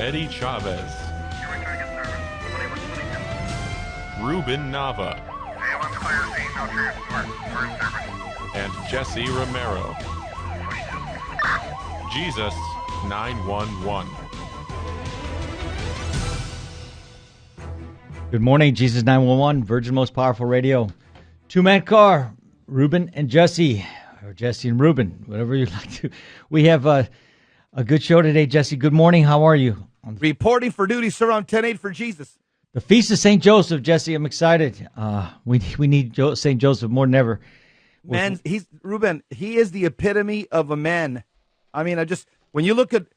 Eddie Chavez, Ruben Nava, and Jesse Romero. Jesus 911. Good morning, Jesus 911, Virgin Most Powerful Radio. Two-man car, Ruben and Jesse, or Jesse and Ruben, whatever you'd like to. We have a good show today, Jesse. Good morning. How are you? Reporting for duty, sir, on 10-8 for Jesus. The Feast of St. Joseph, Jesse. I'm excited. We need St. Joseph more than ever. Man, Ruben, he is the epitome of a man. I mean, when you look at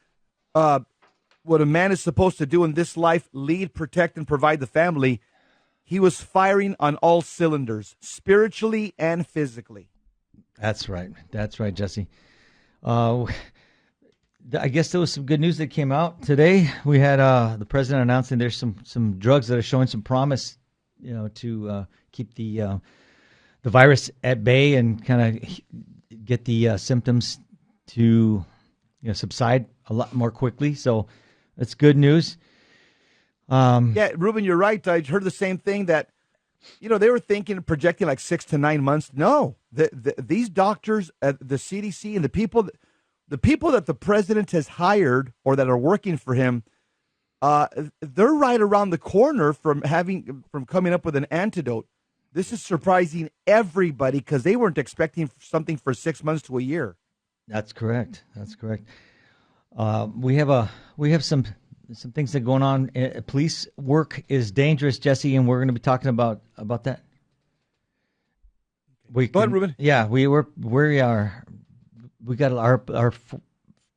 what a man is supposed to do in this life, lead, protect, and provide the family, he was firing on all cylinders, spiritually and physically. That's right, Jesse. I guess there was some good news that came out today. We had the president announcing there's some drugs that are showing some promise, to keep the virus at bay and kind of get the symptoms to subside a lot more quickly. So that's good news. Yeah, Ruben, you're right. I heard the same thing that, they were thinking, projecting like 6 to 9 months. No, these doctors at the CDC and the people that the president has hired or that are working for him, they're right around the corner from coming up with an antidote. This is surprising everybody because they weren't expecting something for 6 months to a year. That's correct. We have some things that are going on. Police work is dangerous, Jesse, and we're going to be talking about that. Go ahead, Ruben. Yeah, we are. We got our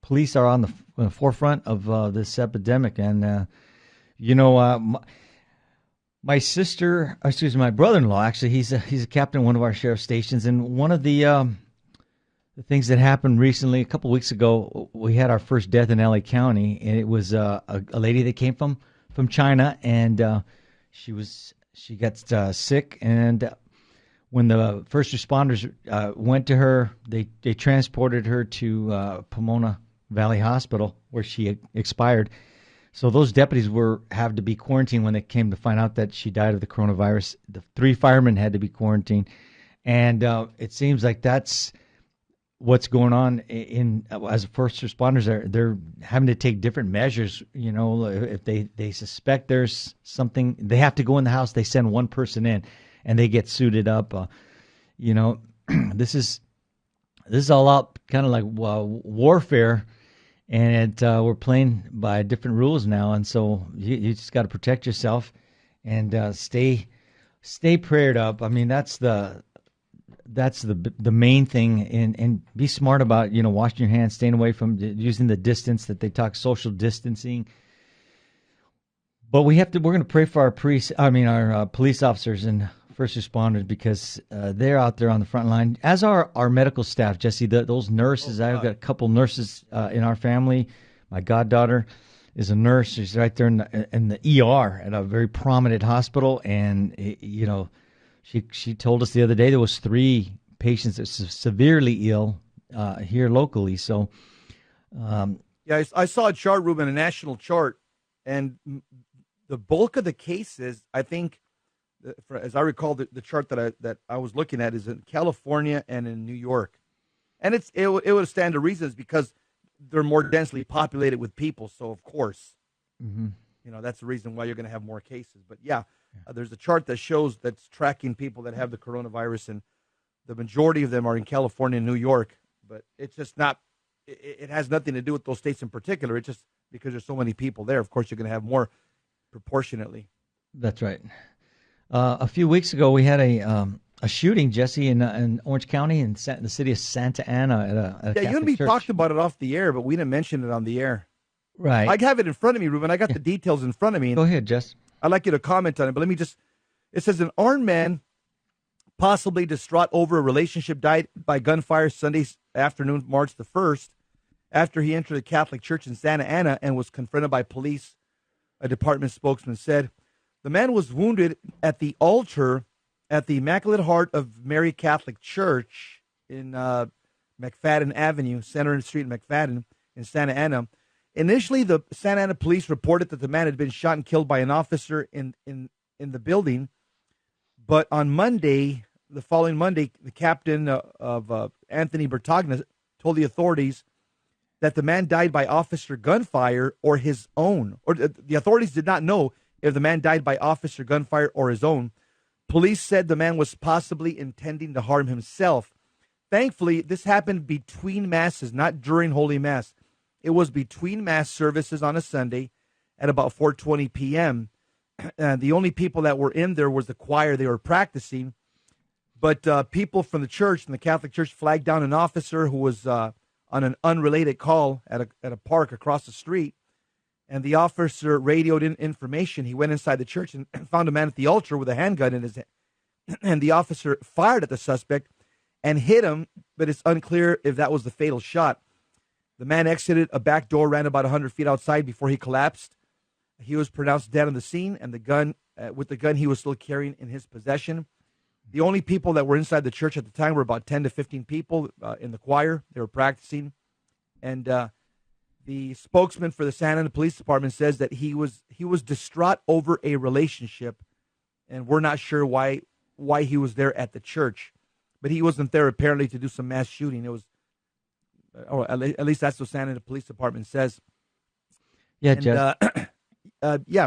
police are on the forefront of this epidemic, and my brother-in-law, actually, he's a captain at one of our sheriff stations, and one of the things that happened recently, a couple of weeks ago, we had our first death in LA County, and it was a lady that came from China, and she got sick, and when the first responders went to her, they transported her to Pomona Valley Hospital, where she expired. So those deputies have to be quarantined when they came to find out that she died of the coronavirus. The 3 firemen had to be quarantined, and it seems like that's what's going on as first responders. They're having to take different measures. If they suspect there's something, they have to go in the house. They send one person in, and they get suited up. This is all out kind of like warfare, and we're playing by different rules now. And so you just got to protect yourself and stay prayed up. I mean, that's the main thing, and be smart about washing your hands, staying away from using the distance that they talk, social distancing. But we're going to pray for our police officers and first responders, because they're out there on the front line, as are our medical staff, Jesse. Those nurses, I've got a couple nurses in our family. My goddaughter is a nurse. She's right there in the ER at a very prominent hospital, and she told us the other day there was 3 patients that were severely ill here locally. So, yeah, I saw a chart, Ruben, a national chart, and the bulk of the cases, I think, as I recall, the chart that I was looking at is in California and in New York, and it would stand to reason, is because they're more densely populated with people. So of course, that's the reason why you're going to have more cases. But yeah. There's a chart that's tracking people that have the coronavirus, and the majority of them are in California and New York. But it's just not. It has nothing to do with those states in particular. It's just because there's so many people there. Of course, you're going to have more proportionately. That's right. A few weeks ago, we had a shooting, Jesse, in Orange County, in the city of Santa Ana at a Catholic you and me church. Talked about it off the air, but we didn't mention it on the air. Right. I have it in front of me, Ruben. I got the details in front of me. Go ahead, Jess. I'd like you to comment on it, but it says an armed man, possibly distraught over a relationship, died by gunfire Sunday afternoon, March the 1st, after he entered a Catholic church in Santa Ana and was confronted by police, a department spokesman said. The man was wounded at the altar at the Immaculate Heart of Mary Catholic Church in McFadden Avenue, Center Street in McFadden in Santa Ana. Initially, the Santa Ana police reported that the man had been shot and killed by an officer in the building. But on Monday, the following Monday, the captain of Anthony Bertagna told the authorities that the man died by officer gunfire or his own. Or the authorities did not know if the man died by officer gunfire or his own. Police said the man was possibly intending to harm himself. Thankfully, this happened between masses, not during Holy Mass. It was between Mass services on a Sunday at about 4:20 p.m. The only people that were in there was the choir. They were practicing. But people from the church, from the Catholic Church, flagged down an officer who was on an unrelated call at a park across the street. And the officer radioed in information. He went inside the church and found a man at the altar with a handgun in his hand. And the officer fired at the suspect and hit him, but it's unclear if that was the fatal shot. The man exited a back door, ran about 100 feet outside before he collapsed. He was pronounced dead on the scene, and the gun, with the gun he was still carrying in his possession. The only people that were inside the church at the time were about 10 to 15 people in the choir. They were practicing. And the spokesman for the Santa Ana Police Department says that he was distraught over a relationship, and we're not sure why he was there at the church. But he wasn't there apparently to do some mass shooting. It was, or at least that's what Santa Ana Police Department says. Yeah, and, Jeff.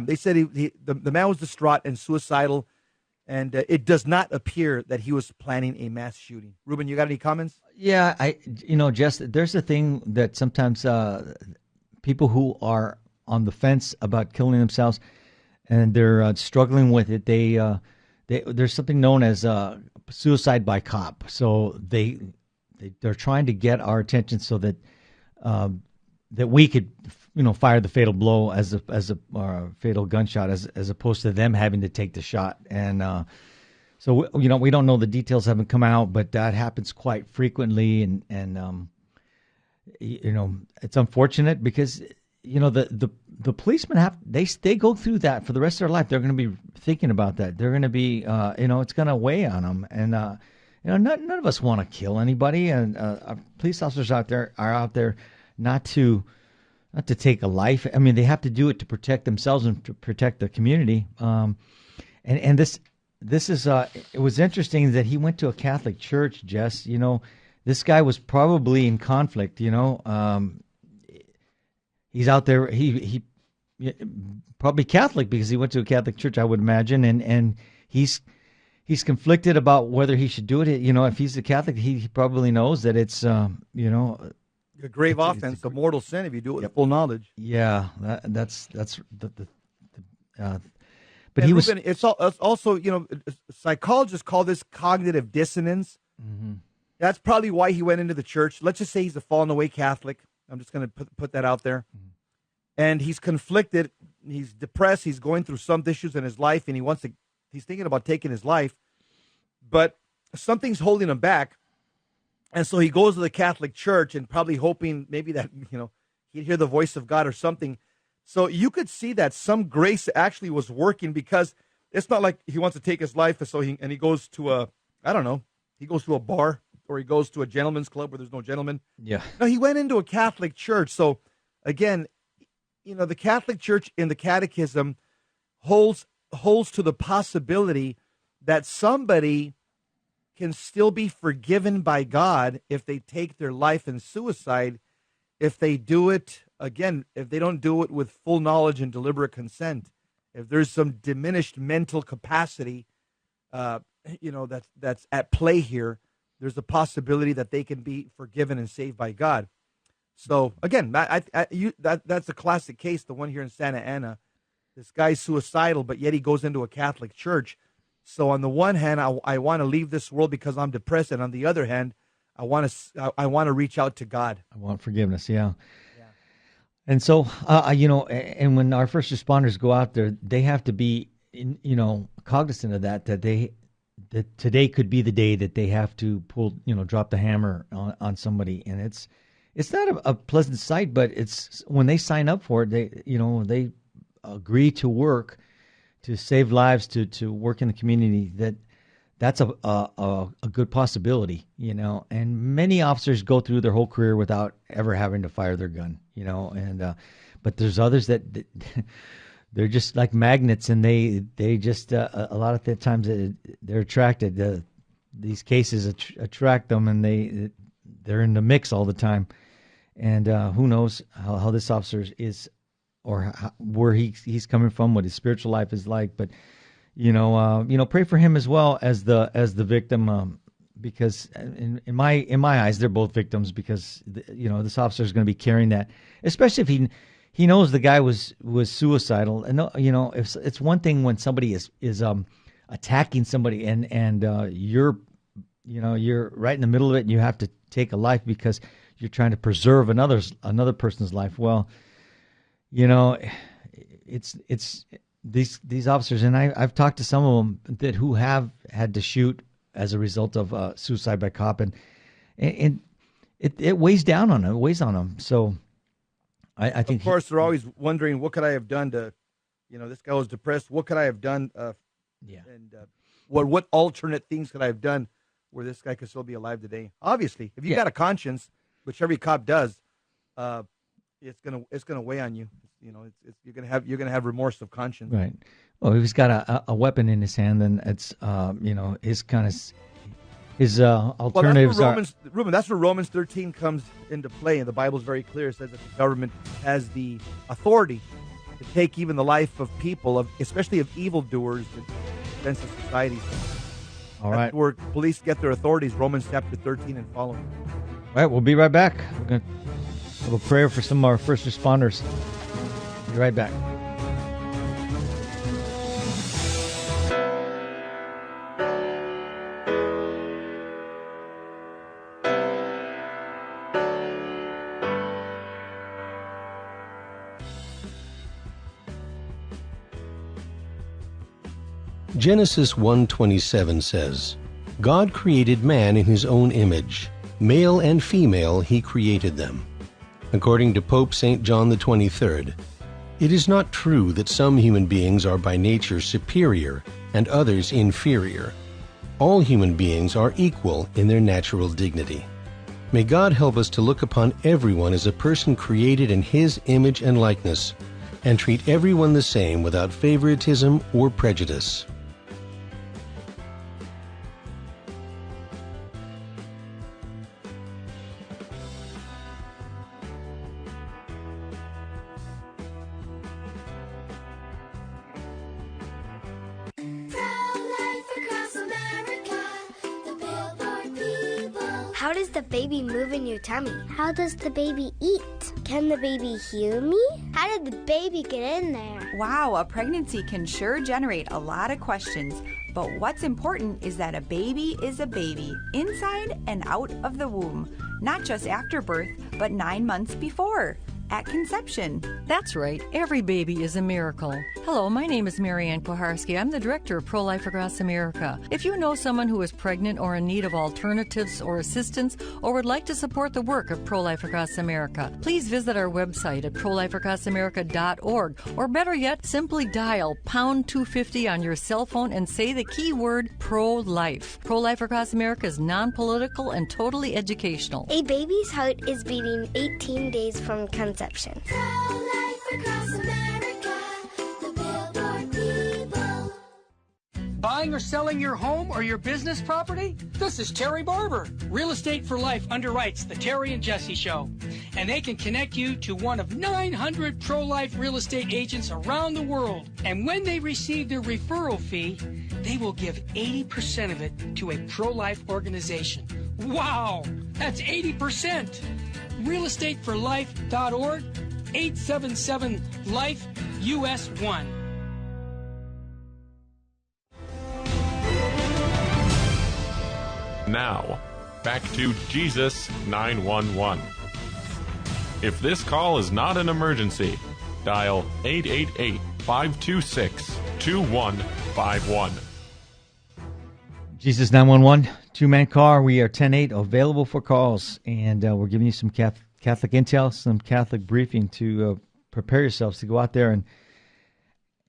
They said the man was distraught and suicidal, and it does not appear that he was planning a mass shooting. Ruben, you got any comments? Yeah, Jess, there's a thing that sometimes people who are on the fence about killing themselves and they're struggling with it, there's something known as suicide by cop. So they're trying to get our attention so that that we could fire the fatal blow as a fatal gunshot as opposed to them having to take the shot. And so we don't know, the details haven't come out, but that happens quite frequently, and it's unfortunate because the policemen they go through that for the rest of their life. They're going to be thinking about that. They're going to be it's going to weigh on them, and none of us want to kill anybody, and police officers are out there not to take a life. I mean, they have to do it to protect themselves and to protect the community. And this is it was interesting that he went to a Catholic church, Jess. This guy was probably in conflict. He's out there. He probably Catholic because he went to a Catholic church, I would imagine, and he's conflicted about whether he should do it. If he's a Catholic, he probably knows that it's a grave offense, a mortal sin if you do it with full knowledge. Yeah, that's the but and he Ruben, was. It's also psychologists call this cognitive dissonance. Mm-hmm. That's probably why he went into the church. Let's just say he's a fallen away Catholic. I'm just going to put that out there. Mm-hmm. And he's conflicted. He's depressed. He's going through some issues in his life, and he's thinking about taking his life, but something's holding him back. And so he goes to the Catholic Church and probably hoping maybe that, he'd hear the voice of God or something. So you could see that some grace actually was working, because it's not like he wants to take his life. So he goes to he goes to a bar or he goes to a gentleman's club where there's no gentleman. Yeah. No, he went into a Catholic church. So again, the Catholic Church in the Catechism holds to the possibility that somebody can still be forgiven by God if they take their life in suicide, if they do it, again, if they don't do it with full knowledge and deliberate consent, if there's some diminished mental capacity, that's at play here, there's a possibility that they can be forgiven and saved by God. So again, that's a classic case, the one here in Santa Ana. This guy's suicidal, but yet he goes into a Catholic church. So on the one hand, I want to leave this world because I'm depressed, and on the other hand, I want to reach out to God. I want forgiveness. Yeah. And so, and when our first responders go out there, they have to be, cognizant of that today could be the day that they have to drop the hammer on somebody, and it's not a pleasant sight, but it's when they sign up for it, they agree to work to save lives, to work in the community. that's a good possibility, and many officers go through their whole career without ever having to fire their gun, and but there's others that they're just like magnets, and they just a lot of the times they're attracted. These cases attract them, and they're in the mix all the time. And who knows how this officer is, or where he's coming from, what his spiritual life is like. But pray for him as well as the victim, because in my eyes they're both victims, because this officer is going to be carrying that, especially if he knows the guy was suicidal. And if it's one thing when somebody is attacking somebody and you're right in the middle of it, and you have to take a life because you're trying to preserve another person's life. Well, it's these officers, and I've talked to some of them who have had to shoot as a result of suicide by cop, and it weighs down on them. It weighs on them. So I think, of course, they're always wondering, what could I have done to, this guy was depressed. What could I have done? And what alternate things could I have done where this guy could still be alive today? Obviously, if you got a conscience, which every cop does, it's gonna weigh on you. You're gonna have remorse of conscience. Right. Well, if he's got a weapon in his hand, then it's his alternatives Ruben, that's where Romans 13 comes into play, and the Bible's very clear. It says that the government has the authority to take even the life of people, especially of evildoers, against society. All right. That's where police get their authorities, Romans chapter 13 and following. All right, we'll be right back. We're going to have a prayer for some of our first responders. Be right back. Genesis 1:27 says, God created man in his own image. Male and female he created them. According to Pope St. John the 23rd, it is not true that some human beings are by nature superior and others inferior. All human beings are equal in their natural dignity. May God help us to look upon everyone as a person created in his image and likeness, and treat everyone the same without favoritism or prejudice. How does the baby move in your tummy? How does the baby eat? Can the baby hear me? How did the baby get in there? Wow, a pregnancy can sure generate a lot of questions. But what's important is that a baby is a baby, inside and out of the womb. Not just after birth, but 9 months before, at conception. That's right. Every baby is a miracle. Hello, my name is Marianne Koharski. I'm the director of Pro-Life Across America. If you know someone who is pregnant or in need of alternatives or assistance, or would like to support the work of Pro-Life Across America, please visit our website at prolifeacrossamerica.org, or better yet, simply dial pound 250 on your cell phone and say the keyword pro-life. Pro-Life Across America is non-political and totally educational. A baby's heart is beating 18 days from conception. Pro-life across America, the Billboard people. Buying or selling your home or your business property? This is Terry Barber. Real Estate for Life underwrites the Terry and Jesse Show, and they can connect you to one of 900 pro-life real estate agents around the world. And when they receive their referral fee, they will give 80% of it to a pro-life organization. Wow, that's 80%. realestateforlife.org, 877-LIFE, US 1. Now, back to Jesus 911. If this call is not an emergency, dial 888-526-2151. Jesus 911, two-man car. We are 10-8, available for calls. And we're giving you some Catholic intel, some Catholic briefing to prepare yourselves to go out there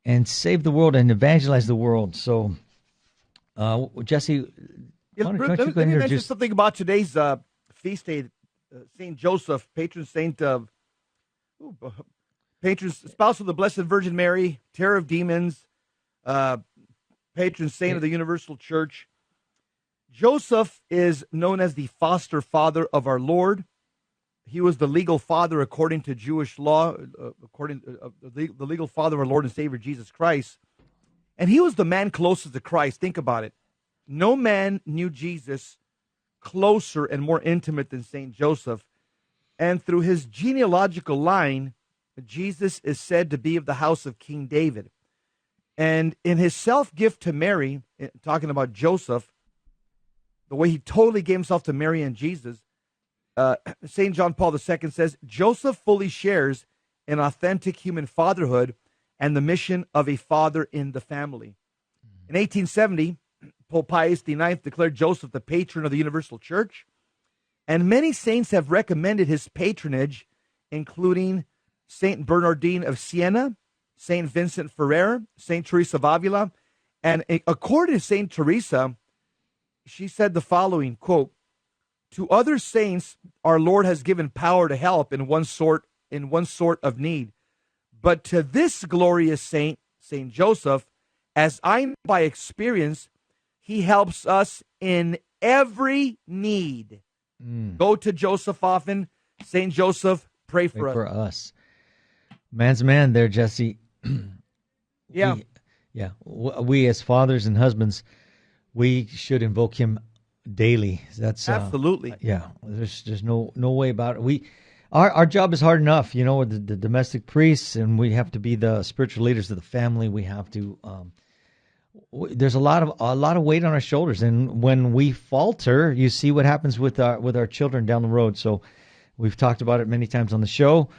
and save the world and evangelize the world. So Jesse, Yeah, why don't let you me go ahead and mention introduce? something about today's feast day. Saint Joseph, patron saint of, patron spouse of the Blessed Virgin Mary, terror of demons, patron saint of the Universal Church. Joseph is known as the foster father of our Lord. He was the legal father according to Jewish law, according to the legal father of our Lord and Savior Jesus Christ. And he was the man closest to Christ. Think about it. No man knew Jesus closer and more intimate than Saint Joseph. And through his genealogical line, Jesus is said to be of the house of King David. And in his self-gift to Mary, talking about Joseph, the way he totally gave himself to Mary and Jesus, St. John Paul II says, Joseph fully shares an authentic human fatherhood and the mission of a father in the family. In 1870, Pope Pius IX declared Joseph the patron of the Universal Church, and many saints have recommended his patronage, including Saint Bernardine of Siena, Saint Vincent Ferrer, Saint Teresa of Avila, and according to Saint Teresa, she said the following, quote, to other saints, our Lord has given power to help in one sort of need. But to this glorious saint, Saint Joseph, as I know by experience, he helps us in every need. Go to Joseph often. Saint Joseph, pray for us. Man's man there, Jesse. Yeah. We as fathers and husbands, we should invoke him daily. That's absolutely. There's no way about it. Our job is hard enough, with the domestic priests, and we have to be the spiritual leaders of the family. We have to. There's a lot of weight on our shoulders, and when we falter, you see what happens with our children down the road. So, we've talked about it many times on the show.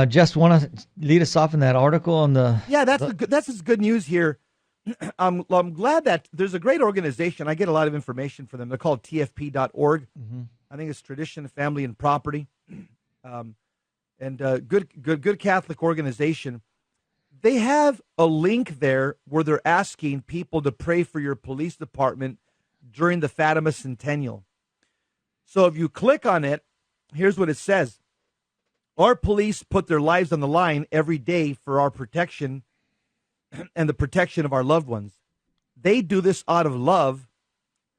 Just want to lead us off in that article on the. Yeah, that's good news here. I'm glad that there's a great organization. I get a lot of information from them. They're called TFP.org. Mm-hmm. I think it's Tradition, Family, and Property, and good Catholic organization. They have a link there where they're asking people to pray for your police department during the Fatima Centennial. So if you click on it, here's what it says. Our police put their lives on the line every day for our protection and the protection of our loved ones. They do this out of love.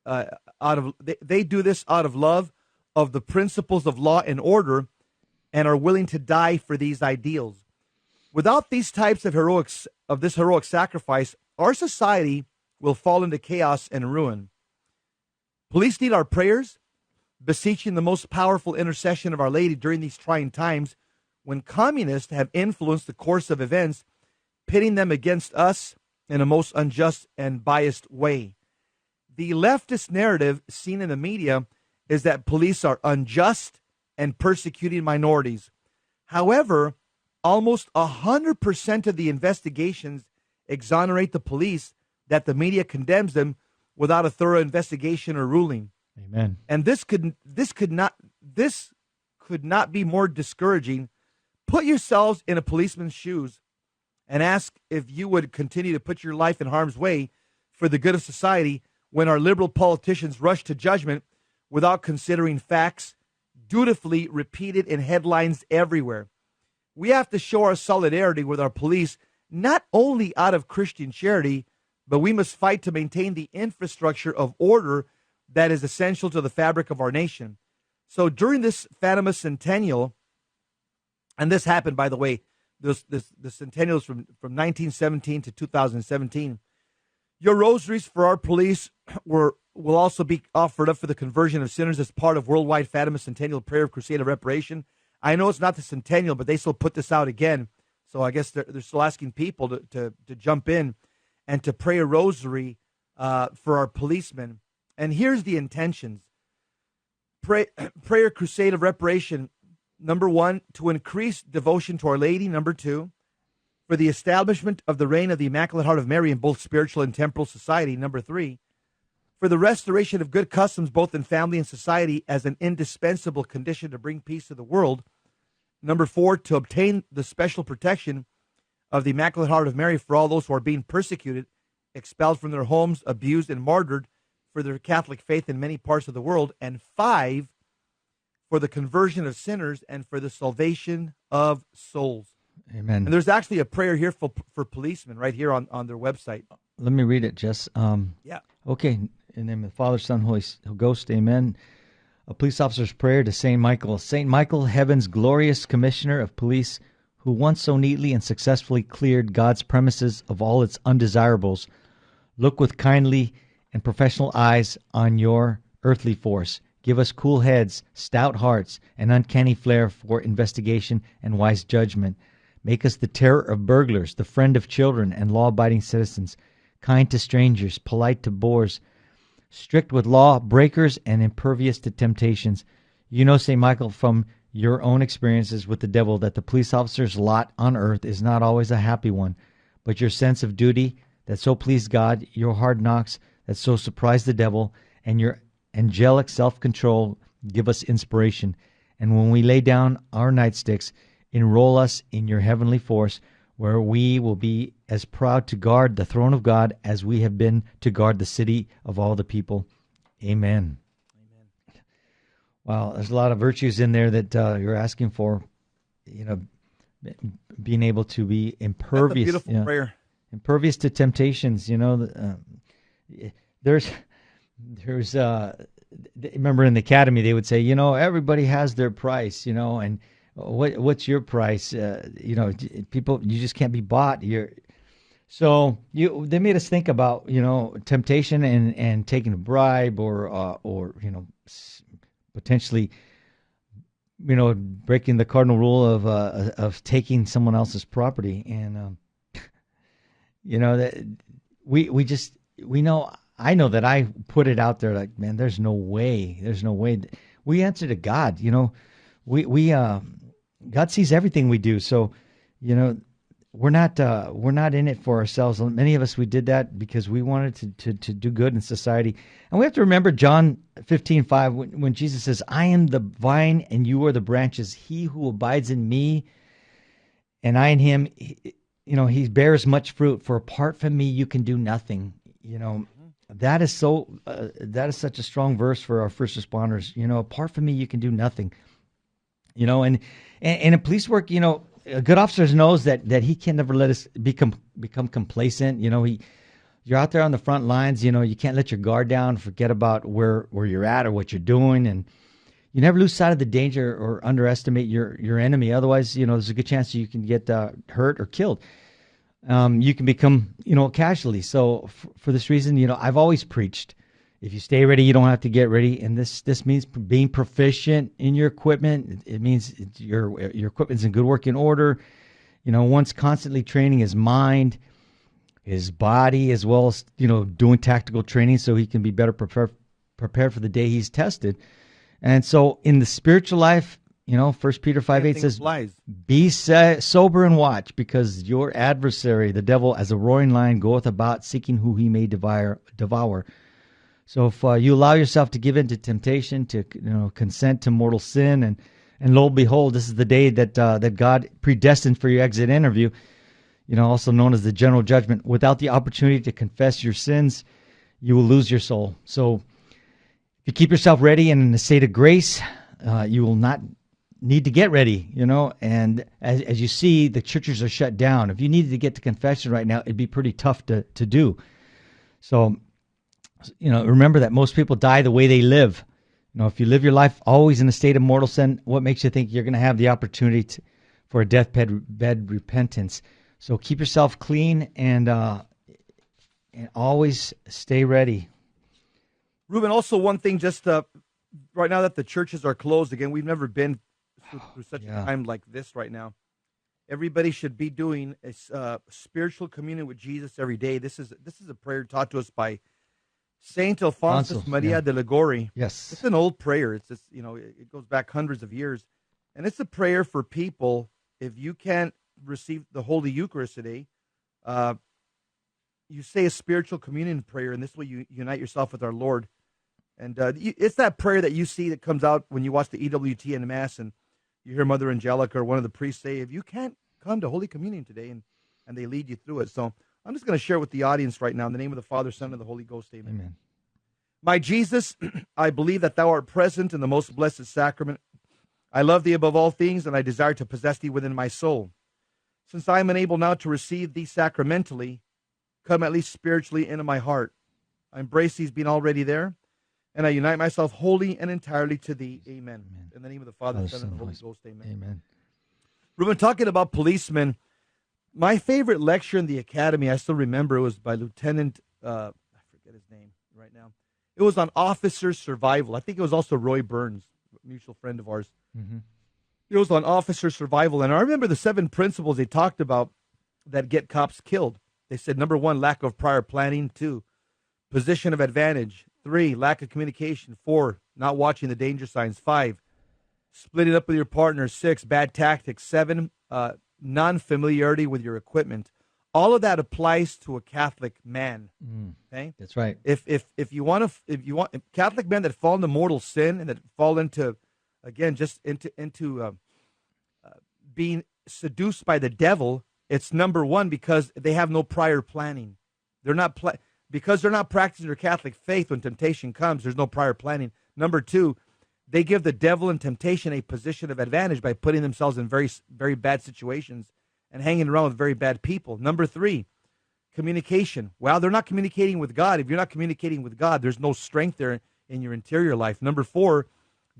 They do this out of love of the principles of law and order, and are willing to die for these ideals. Without these types of this heroic sacrifice, our society will fall into chaos and ruin. Police need our prayers, beseeching the most powerful intercession of Our Lady during these trying times when communists have influenced the course of events, pitting them against us in a most unjust and biased way. The leftist narrative seen in the media is that police are unjust and persecuting minorities. However, almost 100% of the investigations exonerate the police, that the media condemns them without a thorough investigation or ruling. Amen. And this could not be more discouraging. Put yourselves in a policeman's shoes and ask if you would continue to put your life in harm's way for the good of society when our liberal politicians rush to judgment without considering facts, dutifully repeated in headlines everywhere. We have to show our solidarity with our police, not only out of Christian charity, but we must fight to maintain the infrastructure of order that is essential to the fabric of our nation. So during this Fatima Centennial, and this happened, by the way, the centennials from 1917 to 2017, your rosaries for our police will also be offered up for the conversion of sinners as part of worldwide Fatima Centennial Prayer of Crusade of Reparation. I know it's not the centennial, but they still put this out again. So I guess they're still asking people to jump in and to pray a rosary for our policemen. And here's the intentions. Prayer Crusade of Reparation, number 1, to increase devotion to Our Lady. Number 2, for the establishment of the reign of the Immaculate Heart of Mary in both spiritual and temporal society. Number 3, for the restoration of good customs both in family and society as an indispensable condition to bring peace to the world. Number 4, to obtain the special protection of the Immaculate Heart of Mary for all those who are being persecuted expelled from their homes, abused, and martyred for their Catholic faith in many parts of the world. And 5, for the conversion of sinners and for the salvation of souls. Amen. And there's actually a prayer here for policemen right here on their website. Let me read it, Jess. Yeah. Okay. In the name of the Father, Son, Holy Ghost, amen. A police officer's prayer to St. Michael. St. Michael, heaven's glorious commissioner of police, who once so neatly and successfully cleared God's premises of all its undesirables, look with kindly and professional eyes on your earthly force. Give us cool heads, stout hearts, and uncanny flair for investigation and wise judgment. Make us the terror of burglars, the friend of children and law-abiding citizens, kind to strangers, polite to boors, strict with law breakers, and impervious to temptations. You know, St. Michael, from your own experiences with the devil, that the police officer's lot on earth is not always a happy one, but your sense of duty that so pleased God, your hard knocks that so surprised the devil, and your angelic self-control give us inspiration. And when we lay down our nightsticks, enroll us in your heavenly force, where we will be as proud to guard the throne of God as we have been to guard the city of all the people. Amen. Amen. Wow, there's a lot of virtues in there that you're asking for. You know, being able to be impervious. That's a beautiful prayer. Impervious to temptations. You know, there's. Remember in the academy they would say, you know, everybody has their price. You know, and what's your price? You know, people, you just can't be bought. They made us think about, you know, temptation and taking a bribe or you know, potentially, you know, breaking the cardinal rule of taking someone else's property. And you know, that we know. I know that I put it out there like, man, there's no way. We answer to God. You know, God sees everything we do. So, you know, we're not in it for ourselves. Many of us, we did that because we wanted to do good in society. And we have to remember John 15:5 when Jesus says, I am the vine and you are the branches. He who abides in me and I in him, you know, he bears much fruit. For apart from me, you can do nothing. You know, that is such a strong verse for our first responders. You know, apart from me, you can do nothing. You know, and in police work, you know, a good officer knows that he can never let us become complacent. You know, you're out there on the front lines. You know, you can't let your guard down, forget about where you're at or what you're doing, and you never lose sight of the danger or underestimate your enemy. Otherwise, you know, there's a good chance you can get hurt or killed. You can become, you know, a casualty. So for this reason, you know, I've always preached, if you stay ready, you don't have to get ready. And this means being proficient in your equipment. It means your equipment's in good working order. You know, one's constantly training his mind, his body, as well as, you know, doing tactical training so he can be better prepared for the day he's tested. And so in the spiritual life, you know, 1 Peter 5:8 says, be sober and watch, because your adversary, the devil, as a roaring lion, goeth about seeking who he may devour. So if you allow yourself to give in to temptation, to, you know, consent to mortal sin, and lo and behold, this is the day that God predestined for your exit interview, you know, also known as the general judgment. Without the opportunity to confess your sins, you will lose your soul. So if you keep yourself ready and in a state of grace, you will not need to get ready, you know. And as you see, the churches are shut down. If you needed to get to confession right now, it'd be pretty tough to do. So, you know, remember that most people die the way they live. You know, if you live your life always in a state of mortal sin, what makes you think you're going to have the opportunity for a deathbed repentance? So keep yourself clean and always stay ready. Ruben, also one thing, just right now that the churches are closed again, we've never been through such a time like this right now. Everybody should be doing a spiritual communion with Jesus every day. This is a prayer taught to us by Saint Alphonsus Maria de Ligori. Yes, it's an old prayer. It's just, you know, it goes back hundreds of years, and it's a prayer for people. If you can't receive the Holy Eucharist today, you say a spiritual communion prayer, and this way you unite yourself with our Lord. And it's that prayer that you see that comes out when you watch the EWT in the Mass, and you hear Mother Angelica or one of the priests say, if you can't come to Holy Communion today, and they lead you through it. So I'm just going to share with the audience right now in the name of the Father, Son, and the Holy Ghost. Amen. Amen. My Jesus, I believe that thou art present in the most blessed sacrament. I love thee above all things, and I desire to possess thee within my soul. Since I am unable now to receive thee sacramentally, come at least spiritually into my heart. I embrace these being already there, and I unite myself wholly and entirely to thee. Amen. In the name of the Father, Son, and the Holy Ghost. Amen. Amen. We've been talking about policemen. My favorite lecture in the academy, I still remember, it was by Lieutenant, I forget his name right now. It was on officer survival. I think it was also Roy Burns, a mutual friend of ours. Mm-hmm. It was on officer survival. And I remember the 7 principles they talked about that get cops killed. They said, number 1, lack of prior planning. 2, position of advantage. 3, lack of communication. 4, not watching the danger signs. 5, splitting up with your partner. 6, bad tactics. 7, non-familiarity with your equipment. All of that applies to a Catholic man. Okay, that's right. If you want Catholic men that fall into mortal sin and that fall into, again, just into being seduced by the devil, it's number 1 because they have no prior planning. They're not because they're not practicing their Catholic faith. When temptation comes, there's no prior planning. Number 2, they give the devil and temptation a position of advantage by putting themselves in very, very bad situations and hanging around with very bad people. Number 3, communication. Well, they're not communicating with God. If you're not communicating with God, there's no strength there in your interior life. Number 4,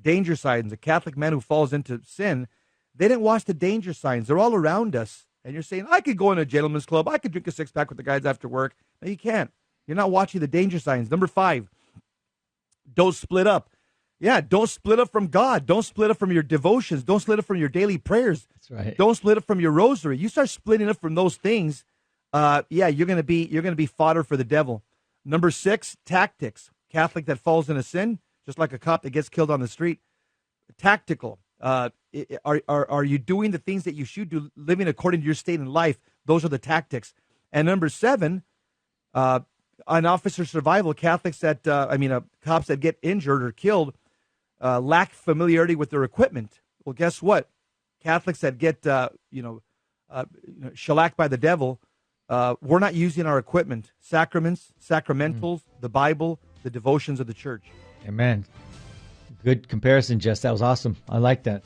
danger signs. A Catholic man who falls into sin, they didn't watch the danger signs. They're all around us. And you're saying, I could go in a gentleman's club. I could drink a 6-pack with the guys after work. No, you can't. You're not watching the danger signs. Number 5, don't split up. Yeah, don't split up from God. Don't split up from your devotions. Don't split up from your daily prayers. That's right. Don't split up from your rosary. You start splitting up from those things, you're gonna be fodder for the devil. Number 6, tactics. Catholic that falls into sin, just like a cop that gets killed on the street. Tactical. Are you doing the things that you should do, living according to your state in life? Those are the tactics. And number 7, on officer survival, Catholics that cops that get injured or killed lack familiarity with their equipment. Well, guess what? Catholics that get shellacked by the devil, we're not using our equipment. Sacraments, sacramentals, the Bible, the devotions of the church. Amen. Good comparison, Jess. That was awesome. I like that.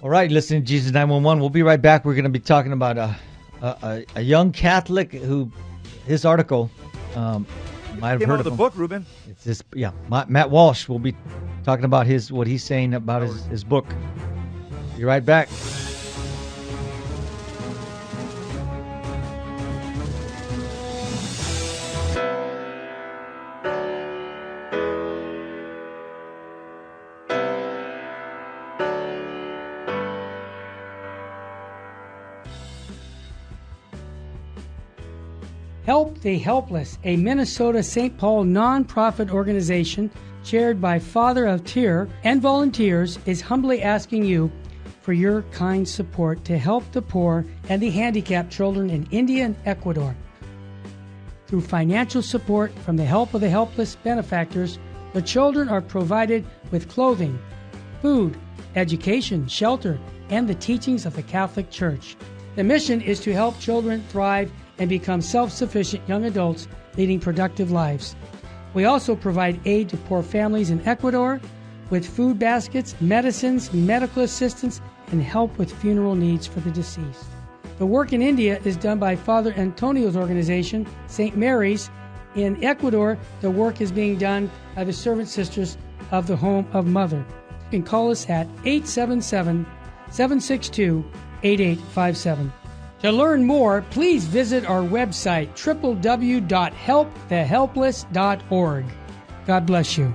All right, listening to Jesus 911. We'll be right back. We're going to be talking about a young Catholic who, his article, might have heard of the him. book, Ruben. It's this, yeah. Matt Walsh will be talking about what he's saying about his book. Be right back. Help the Helpless, a Minnesota St. Paul nonprofit organization chaired by Father of Tyr and volunteers, is humbly asking you for your kind support to help the poor and the handicapped children in India and Ecuador. Through financial support from the Help of the Helpless benefactors, the children are provided with clothing, food, education, shelter, and the teachings of the Catholic Church. The mission is to help children thrive and become self-sufficient young adults leading productive lives. We also provide aid to poor families in Ecuador with food baskets, medicines, medical assistance, and help with funeral needs for the deceased. The work in India is done by Father Antonio's organization, St. Mary's. In Ecuador, the work is being done by the Servant Sisters of the Home of Mother. You can call us at 877-762-8857. To learn more, please visit our website, www.helpthehelpless.org. God bless you.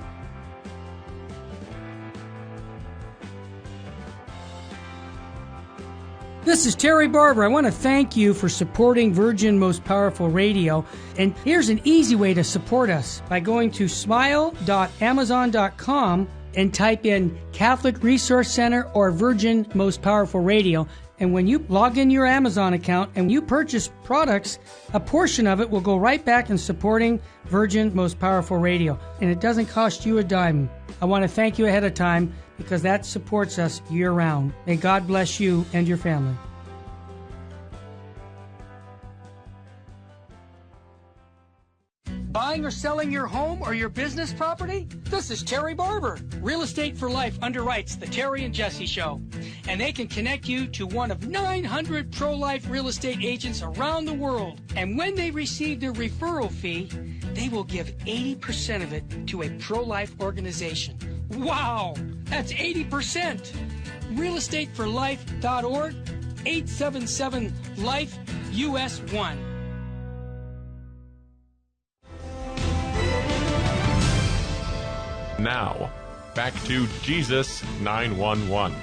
This is Terry Barber. I want to thank you for supporting Virgin Most Powerful Radio. And here's an easy way to support us by going to smile.amazon.com and type in Catholic Resource Center or Virgin Most Powerful Radio. And when you log in your Amazon account and you purchase products, a portion of it will go right back in supporting Virgin Most Powerful Radio. And it doesn't cost you a dime. I want to thank you ahead of time because that supports us year-round. May God bless you and your family. Buying or selling your home or your business property? This is Terry Barber. Real Estate for Life underwrites the Terry and Jesse Show. And they can connect you to one of 900 pro-life real estate agents around the world. And when they receive their referral fee, they will give 80% of it to a pro-life organization. Wow, that's 80%. realestateforlife.org, 877-LIFE-US1. Now, back to Jesus 911.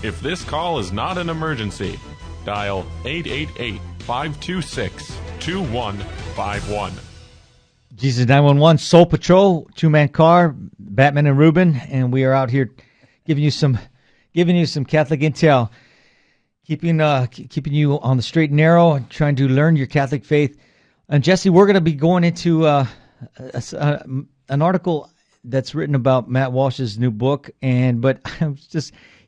If this call is not an emergency, dial 888-526-2151. Jesus 911, Soul Patrol, two-man car, Batman and Ruben, and we are out here giving you some Catholic intel, keeping you on the straight and narrow, and trying to learn your Catholic faith. And Jesse, we're going to be going into an article that's written about Matt Walsh's new book, but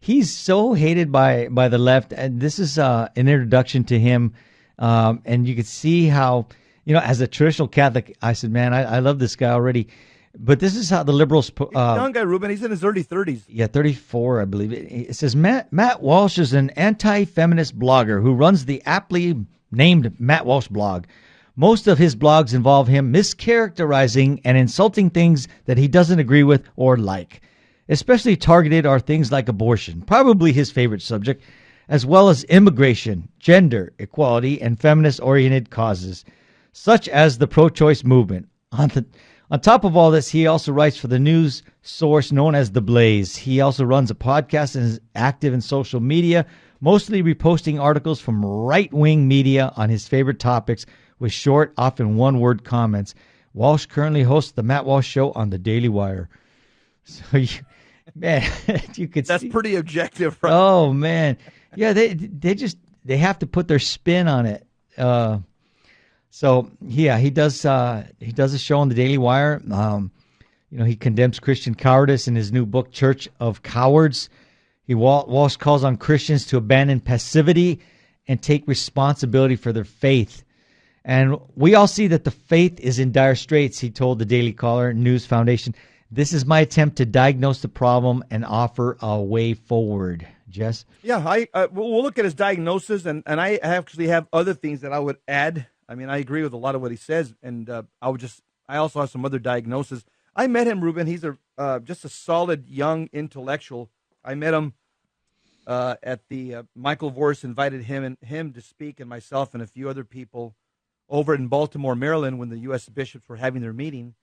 he's so hated by the left, and this is an introduction to him, and you can see how, as a traditional Catholic, I said, man, I love this guy already, but this is how the liberals. He's a young guy, Ruben. He's in his early 30s. Yeah, 34, I believe. It says Matt Walsh is an anti-feminist blogger who runs the aptly named Matt Walsh blog. Most of his blogs involve him mischaracterizing and insulting things that he doesn't agree with or like. Especially targeted are things like abortion, probably his favorite subject, as well as immigration, gender equality, and feminist-oriented causes, such as the pro-choice movement. On top of all this, he also writes for the news source known as The Blaze. He also runs a podcast and is active in social media, mostly reposting articles from right-wing media on his favorite topics with short, often one-word comments. Walsh currently hosts the Matt Walsh Show on the Daily Wire. So, you could That's see. pretty objective, right? Oh, man. Yeah, they have to put their spin on it. So yeah, he does a show on the Daily Wire. He condemns Christian cowardice in his new book, Church of Cowards. Walsh calls on Christians to abandon passivity and take responsibility for their faith. And we all see that the faith is in dire straits, he told the Daily Caller News Foundation. This is my attempt to diagnose the problem and offer a way forward. Jess? Yeah, we'll look at his diagnosis, and I actually have other things that I would add. I mean, I agree with a lot of what he says, and I also have some other diagnoses. I met him, Ruben. He's just a solid young intellectual. I met him at the Michael Voris invited him to speak, and myself and a few other people over in Baltimore, Maryland, when the U.S. bishops were having their meeting,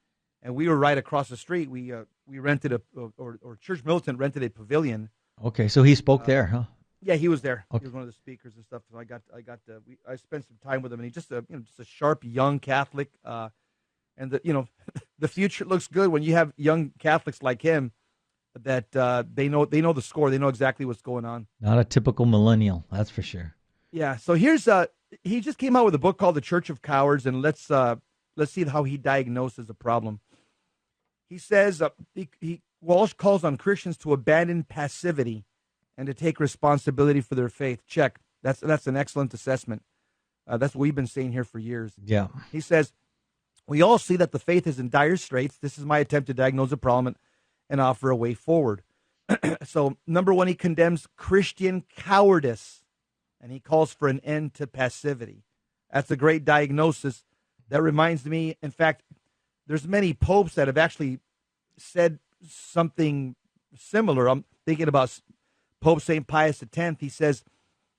and we were right across the street. We rented or Church Militant rented a pavilion. Okay, so he spoke there, huh? Yeah, he was there. Okay. He was one of the speakers and stuff. So I spent some time with him, and he's just a sharp young Catholic, and the future looks good when you have young Catholics like him that they know the score. They know exactly what's going on. Not a typical millennial, that's for sure. Yeah. So here's he just came out with a book called The Church of Cowards, and let's see how he diagnoses the problem. He says Walsh calls on Christians to abandon passivity and to take responsibility for their faith. Check. That's an excellent assessment. That's what we've been saying here for years. Yeah. He says, we all see that the faith is in dire straits. This is my attempt to diagnose the problem and offer a way forward. So, number one, he condemns Christian cowardice, and he calls for an end to passivity. That's a great diagnosis. That reminds me, in fact, there's many popes that have actually said something similar. I'm thinking about Pope St. Pius X. He says,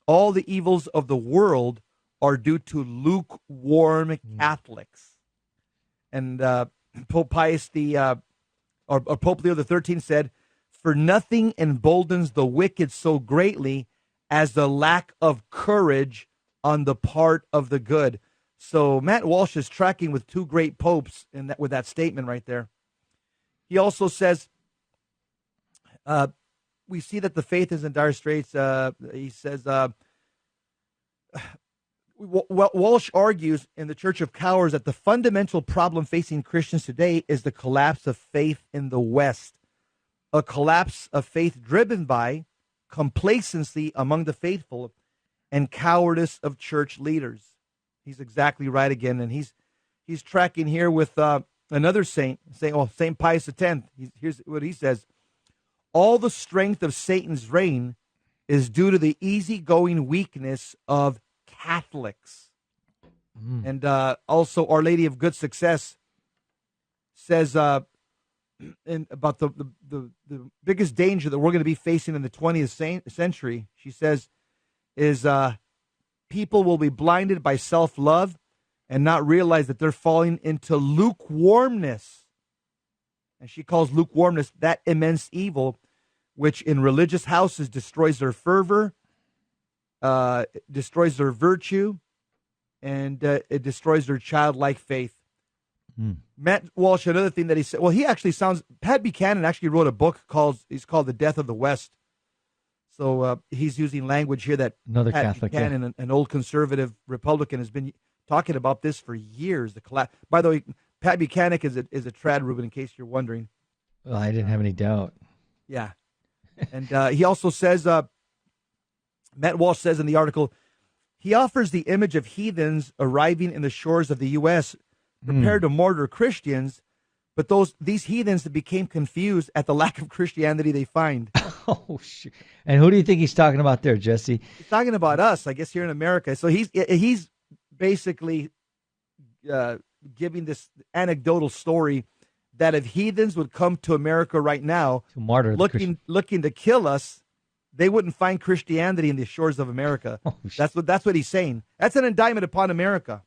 all the evils of the world are due to lukewarm Catholics. And Pope Pius or Pope Leo XIII said, for nothing emboldens the wicked so greatly as the lack of courage on the part of the good. So Matt Walsh is tracking with two great popes with that statement right there. He also says, we see that the faith is in dire straits. He says, Walsh argues in the Church of Cowards that the fundamental problem facing Christians today is the collapse of faith in the West, a collapse of faith driven by complacency among the faithful and cowardice of church leaders. He's exactly right again, and he's he's tracking here with another saint, Saint Pius X. Here's what he says. All the strength of Satan's reign is due to the easygoing weakness of Catholics. And also Our Lady of Good Success says about the biggest danger that we're going to be facing in the 20th century, she says, is people will be blinded by self-love and not realize that they're falling into lukewarmness. And she calls lukewarmness that immense evil, which in religious houses destroys their fervor, destroys their virtue, and it destroys their childlike faith. Matt Walsh, another thing that he said, Pat Buchanan actually wrote a book called The Death of the West. So he's using language here that Another Pat Catholic, Buchanan, an old conservative Republican, has been talking about this for years. By the way, Pat Buchanan is a trad, Ruben, in case you're wondering. Well, I didn't have any doubt. Yeah. And he also says, Matt Walsh says in the article, he offers the image of heathens arriving in the shores of the U.S., prepared to mortar Christians, but these heathens became confused at the lack of Christianity they find. Oh, shit. And who do you think he's talking about there, Jesse? He's talking about us, I guess, here in America. So he's basically giving this anecdotal story that if heathens would come to America right now, To martyr the looking to kill us, they wouldn't find Christianity in the shores of America. Oh, That's what he's saying. That's an indictment upon America.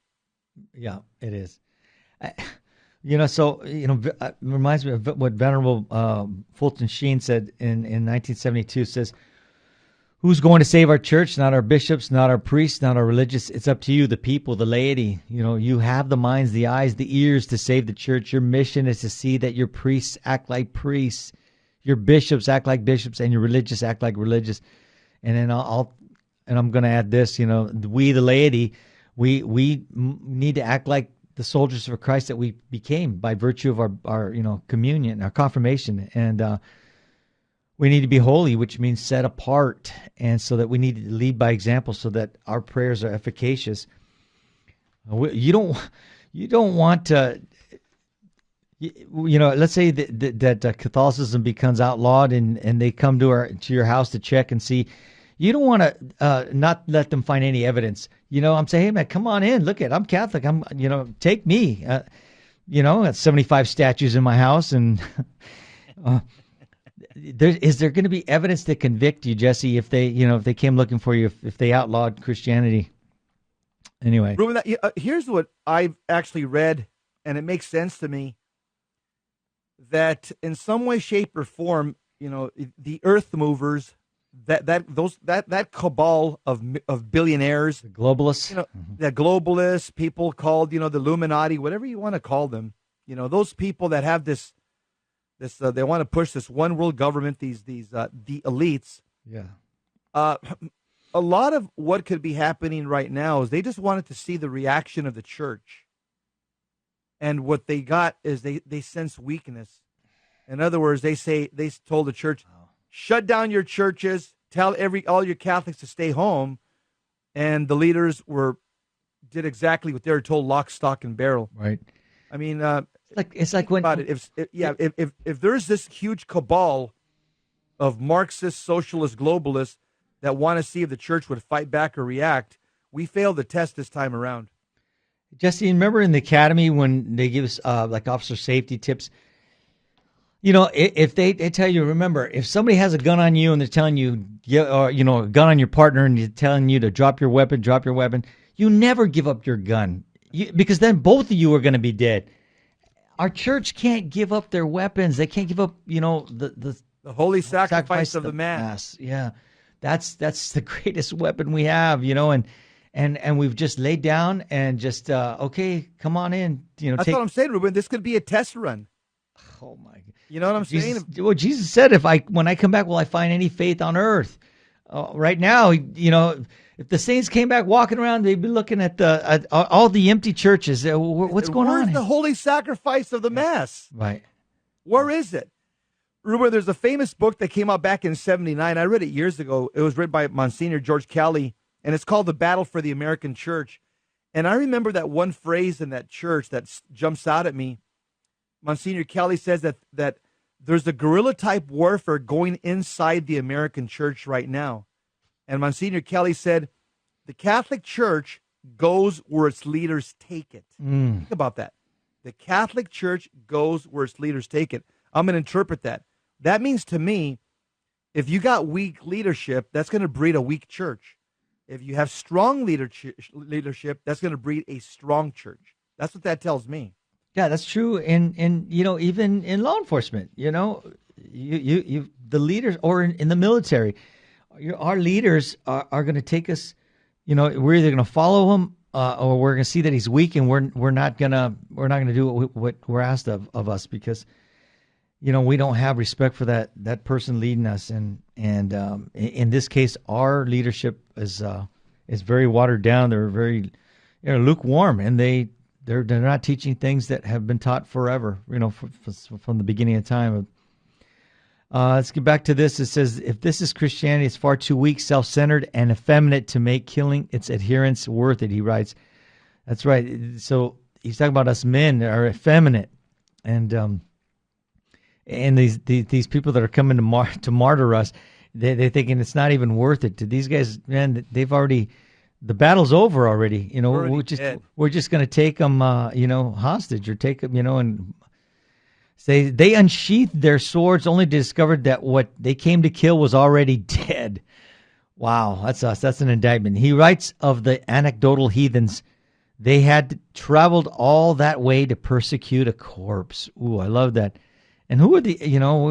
Yeah, it is. It reminds me of what Venerable Fulton Sheen said in 1972, says, who's going to save our church? Not our bishops, not our priests, not our religious. It's up to you, the people, the laity. You have the minds, the eyes, the ears to save the church. Your mission is to see that your priests act like priests, your bishops act like bishops, and your religious act like religious. And then I'm going to add this, we, the laity, we need to act like the soldiers for Christ that we became by virtue of our communion, our confirmation. And we need to be holy, which means set apart. And so that we need to lead by example so that our prayers are efficacious. You don't want to, let's say that Catholicism becomes outlawed and they come to your house to check and see. You don't want to not let them find any evidence. I'm saying, hey, man, come on in. Look I'm Catholic. Take me. I got 75 statues in my house. And is there going to be evidence to convict you, Jesse, if they came looking for you, if they outlawed Christianity? Anyway. Ruben, here's what I've actually read, and it makes sense to me, that in some way, shape, or form, the earth movers, that cabal of billionaires, the globalists, the globalists, people called the Illuminati, whatever you want to call them, those people that have this they want to push this one world government, the elites. Yeah. A lot of what could be happening right now is they just wanted to see the reaction of the church, and what they got is they sense weakness. In other words, they told the church, shut down your churches, tell all your Catholics to stay home, and the leaders did exactly what they were told, lock, stock, and barrel. Right. I mean, it's like when about it. If there's this huge cabal of Marxist, socialist, globalists that want to see if the church would fight back or react, we failed the test this time around. Jesse, remember in the academy when they give us like officer safety tips? If they tell you, remember, if somebody has a gun on you and they're telling you, or a gun on your partner and they're telling you to drop your weapon, you never give up your gun, because then both of you are going to be dead. Our church can't give up their weapons. They can't give up, the holy sacrifice of the Mass. Yeah, that's the greatest weapon we have, and we've just laid down and just okay, come on in. That's what I'm saying, Ruben. This could be a test run. Oh my God. You know what I'm saying? Well, Jesus said, when I come back, will I find any faith on earth? Right now, if the saints came back walking around, they'd be looking at all the empty churches. What's going on? Where's the holy sacrifice of the Mass? Right. Where is it? Ruben, there's a famous book that came out back in 1979. I read it years ago. It was written by Monsignor George Kelly, and it's called The Battle for the American Church. And I remember that one phrase in that church that jumps out at me. Monsignor Kelly says that there's a guerrilla type warfare going inside the American church right now. And Monsignor Kelly said, the Catholic Church goes where its leaders take it. Think about that. The Catholic Church goes where its leaders take it. I'm going to interpret that. That means to me, if you got weak leadership, that's going to breed a weak church. If you have strong leadership, that's going to breed a strong church. That's what that tells me. Yeah, that's true. And even in law enforcement, you the leaders, or in the military, our leaders are going to take us. We're either going to follow him or we're going to see that he's weak, and we're not going to do what we're asked of us, because we don't have respect for that person leading us. And in this case, our leadership is very watered down. They're very lukewarm, and they're not teaching things that have been taught forever. From the beginning of time. Let's get back to this. It says, if this is Christianity, it's far too weak, self-centered, and effeminate to make killing its adherents worth it, he writes. That's right. So he's talking about us men are effeminate. And these people that are coming to martyr us, they're thinking it's not even worth it. To these guys, man, they've already, the battle's over already. We're just going to take them, hostage, or take them, and say they unsheathed their swords only to discover that what they came to kill was already dead. Wow, that's us. That's an indictment. He writes of the anecdotal heathens. They had traveled all that way to persecute a corpse. Ooh, I love that. And who are the,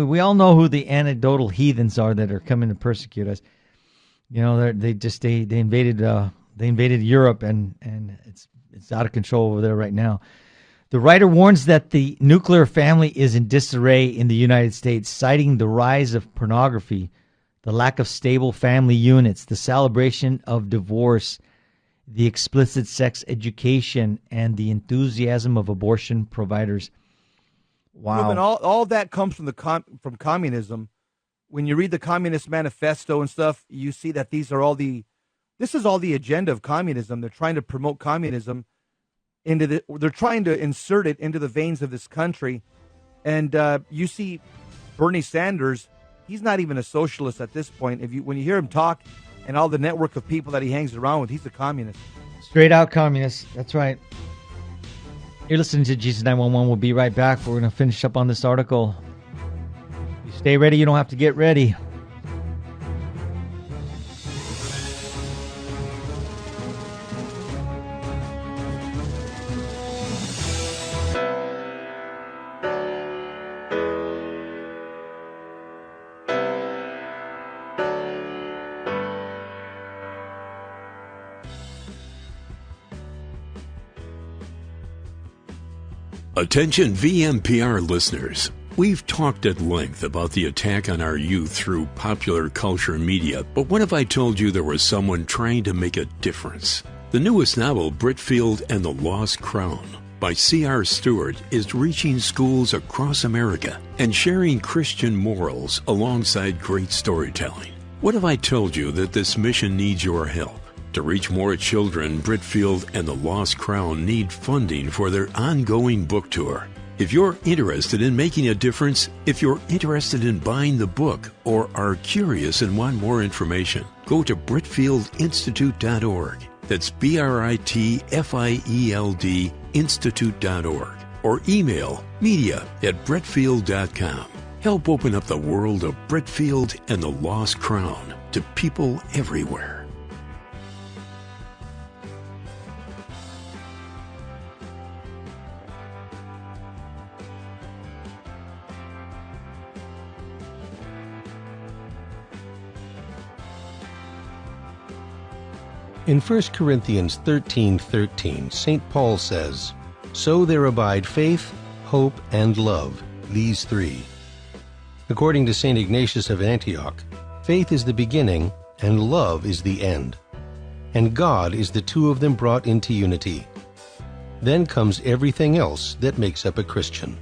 we all know who the anecdotal heathens are that are coming to persecute us. They invaded Europe, and it's out of control over there right now. The writer warns that the nuclear family is in disarray in the United States, citing the rise of pornography, the lack of stable family units, the celebration of divorce, the explicit sex education, and the enthusiasm of abortion providers. Wow. And all that comes from from communism. When you read the Communist Manifesto and stuff, you see that this is all the agenda of communism. They're trying to promote communism they're trying to insert it into the veins of this country. And you see Bernie Sanders, he's not even a socialist at this point. When you hear him talk and all the network of people that he hangs around with, he's a communist. Straight out communist. That's right. You're listening to Jesus 911. We'll be right back. We're going to finish up on this article. You stay ready. You don't have to get ready. Attention VMPR listeners. We've talked at length about the attack on our youth through popular culture media, but what if I told you there was someone trying to make a difference? The newest novel, Britfield and the Lost Crown, by C.R. Stewart, is reaching schools across America and sharing Christian morals alongside great storytelling. What if I told you that this mission needs your help? To reach more children, Britfield and the Lost Crown need funding for their ongoing book tour. If you're interested in making a difference, if you're interested in buying the book, or are curious and want more information, go to BritfieldInstitute.org. That's BRITFIELD Institute.org. Or email media@britfield.com. Help open up the world of Britfield and the Lost Crown to people everywhere. In 1 Corinthians 13:13, St. Paul says, "So there abide faith, hope, and love, these three." According to St. Ignatius of Antioch, faith is the beginning and love is the end. And God is the two of them brought into unity. Then comes everything else that makes up a Christian.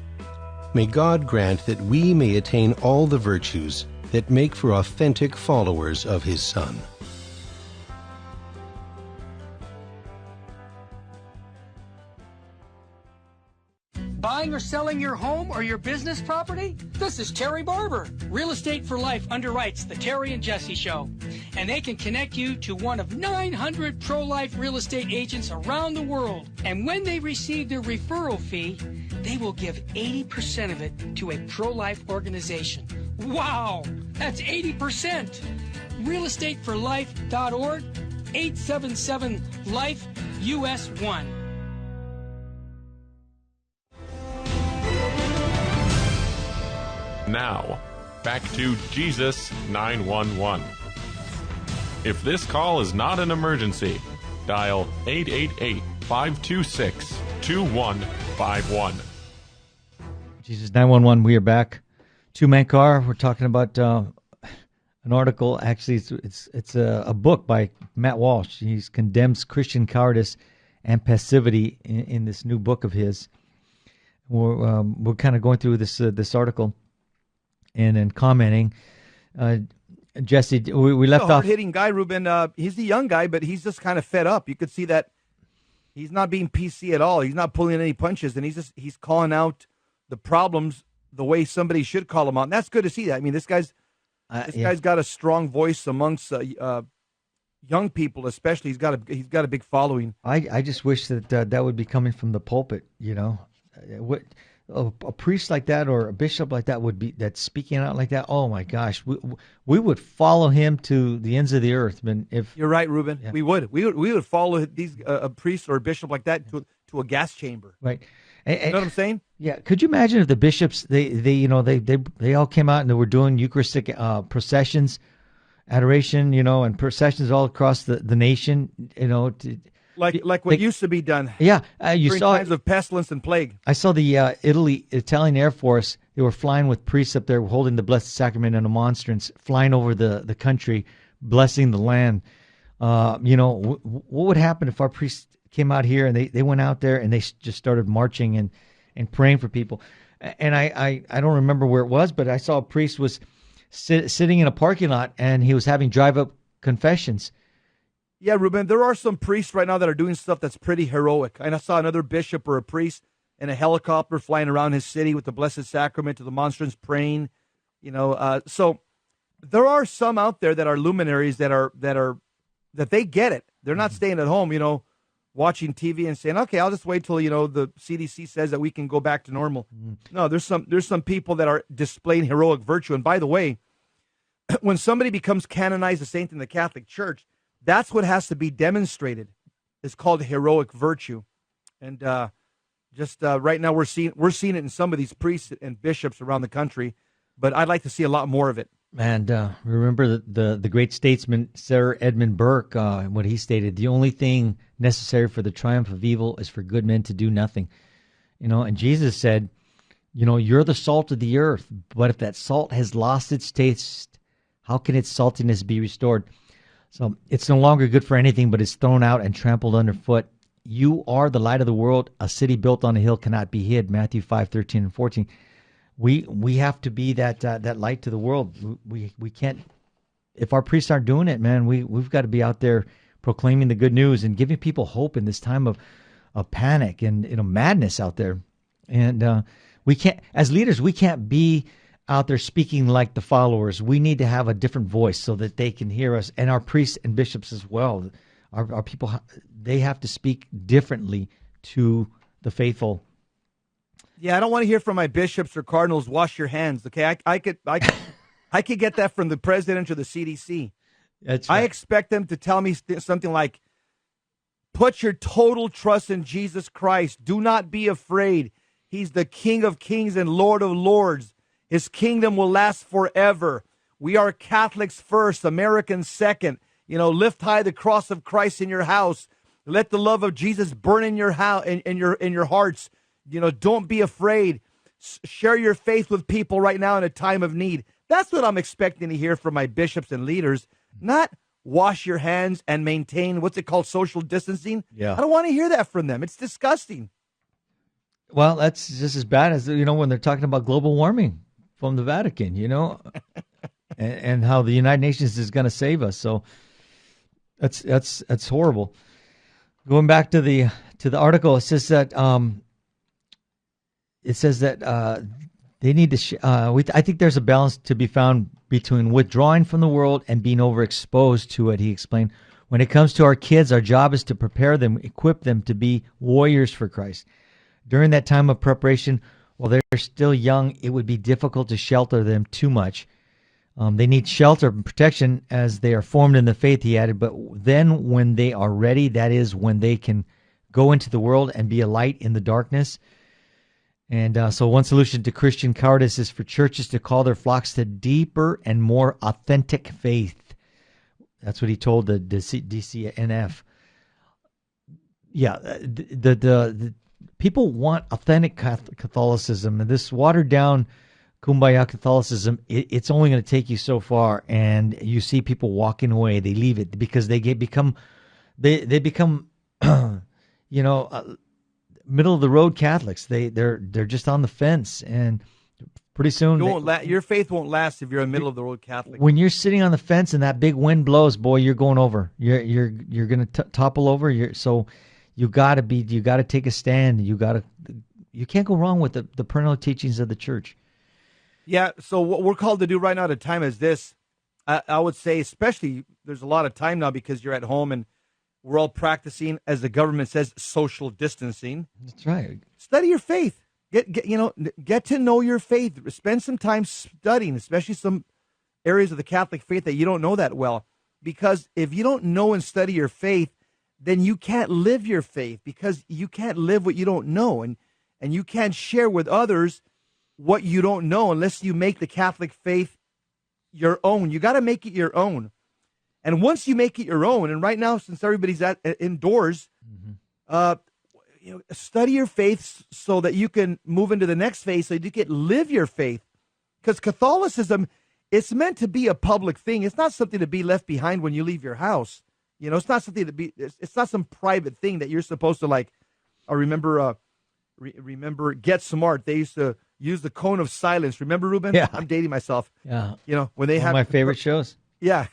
May God grant that we may attain all the virtues that make for authentic followers of His Son. Buying or selling your home or your business property? This is Terry Barber. Real Estate for Life underwrites the Terry and Jesse Show. And they can connect you to one of 900 pro-life real estate agents around the world. And when they receive their referral fee, they will give 80% of it to a pro-life organization. Wow, that's 80%. realestateforlife.org, 877-LIFE-US1. Now, back to Jesus 911. If this call is not an emergency, dial 888-526-2151. Jesus 911, we are back. Two-man car. We're talking about an article. Actually, it's a book by Matt Walsh. He condemns Christian cowardice and passivity in this new book of his. We're kind of going through this article and then commenting. Jesse, we left off. Hard-hitting guy, Ruben. He's the young guy, but he's just kind of fed up. You could see that he's not being PC at all. He's not pulling any punches, and he's calling out the problems the way somebody should call them out. And that's good to see that. I mean, this guy's got a strong voice amongst young people, especially. He's got a big following. I just wish that that would be coming from the pulpit. You know, a priest like that or a bishop like that that's speaking out like that. Oh my gosh, we would follow him to the ends of the earth. Man, if you're right, Ruben, yeah. we would follow these a priest or a bishop like that to a gas chamber. Right. You know what I'm saying? Yeah. Could you imagine if the bishops they all came out and they were doing Eucharistic processions, adoration, and processions all across the nation, like what used to be done. Yeah, you during saw times of pestilence and plague. I saw the Italian Air Force. They were flying with priests up there, holding the Blessed Sacrament and a monstrance, flying over the country, blessing the land. What would happen if our priests came out here and they went out there and they just started marching and praying for people? And I don't remember where it was, but I saw a priest was sitting in a parking lot and he was having drive-up confessions. Yeah, Ruben, there are some priests right now that are doing stuff that's pretty heroic. And I saw another bishop or a priest in a helicopter flying around his city with the Blessed Sacrament to the monstrance praying. So there are some out there that are luminaries that they get it. They're not staying at home, watching TV and saying, okay, I'll just wait till, the CDC says that we can go back to normal. No, there's some people that are displaying heroic virtue. And by the way, when somebody becomes canonized a saint in the Catholic Church, that's what has to be demonstrated. It's called heroic virtue. And right now we're seeing it in some of these priests and bishops around the country, but I'd like to see a lot more of it. And remember the great statesman Sir Edmund Burke, what he stated: the only thing necessary for the triumph of evil is for good men to do nothing. And Jesus said, you're the salt of the earth, but if that salt has lost its taste, how can its saltiness be restored? So it's no longer good for anything, but it's thrown out and trampled underfoot. You are the light of the world. A city built on a hill cannot be hid. Matthew 5:13 and 14. We have to be that light to the world. We can't. If our priests aren't doing it, man, we've got to be out there proclaiming the good news and giving people hope in this time of panic and madness out there. And we can't, as leaders, we can't be out there speaking like the followers. We need to have a different voice so that they can hear us, and our priests and bishops as well. Our people, they have to speak differently to the faithful. Yeah, I don't want to hear from my bishops or cardinals, wash your hands. Okay, I could get that from the president or the CDC. That's right. I expect them to tell me something like, put your total trust in Jesus Christ. Do not be afraid. He's the King of Kings and Lord of Lords. His kingdom will last forever. We are Catholics first, Americans second. Lift high the cross of Christ in your house. Let the love of Jesus burn in your house, in your hearts. Don't be afraid. Share your faith with people right now in a time of need. That's what I'm expecting to hear from my bishops and leaders. Not wash your hands and maintain, what's it called, social distancing. Yeah. I don't want to hear that from them. It's disgusting. Well, that's just as bad as, when they're talking about global warming from the Vatican, and how the United Nations is going to save us. So that's horrible. Going back to the article, it says that it says that they need to. I think there's a balance to be found between withdrawing from the world and being overexposed to it. He explained, when it comes to our kids, our job is to prepare them, equip them to be warriors for Christ. During that time of preparation, while they're still young, it would be difficult to shelter them too much. They need shelter and protection as they are formed in the faith, he added. But then when they are ready, that is when they can go into the world and be a light in the darkness. And so one solution to Christian cowardice is for churches to call their flocks to deeper and more authentic faith. That's what he told the DCNF. Yeah, the people want authentic Catholicism, and this watered down kumbaya Catholicism, it's only going to take you so far. And you see people walking away; they leave it because they become, middle of the road Catholics. They're just on the fence, and pretty soon your faith won't last if you're a middle of the road Catholic. When you're sitting on the fence and that big wind blows, boy, you're going over. You're going to topple over. So you got to take a stand. You can't go wrong with the perennial teachings of the church. Yeah. So what we're called to do right now at a time as this, I would say, especially there's a lot of time now because you're at home and we're all practicing, as the government says, social distancing. That's right. Study your faith. Get to know your faith. Spend some time studying, especially some areas of the Catholic faith that you don't know that well. Because if you don't know and study your faith, then you can't live your faith, because you can't live what you don't know, and you can't share with others what you don't know unless you make the Catholic faith your own. You got to make it your own. And once you make it your own, and right now, since everybody's indoors, study your faith so that you can move into the next phase, so you can live your faith. Because Catholicism, it's meant to be a public thing. It's not something to be left behind when you leave your house. It's not something to be. It's not some private thing that you're supposed to like. I remember, Get Smart. They used to use the cone of silence. Remember, Ruben? Yeah. I'm dating myself. Yeah. When they One have of my favorite shows. Yeah.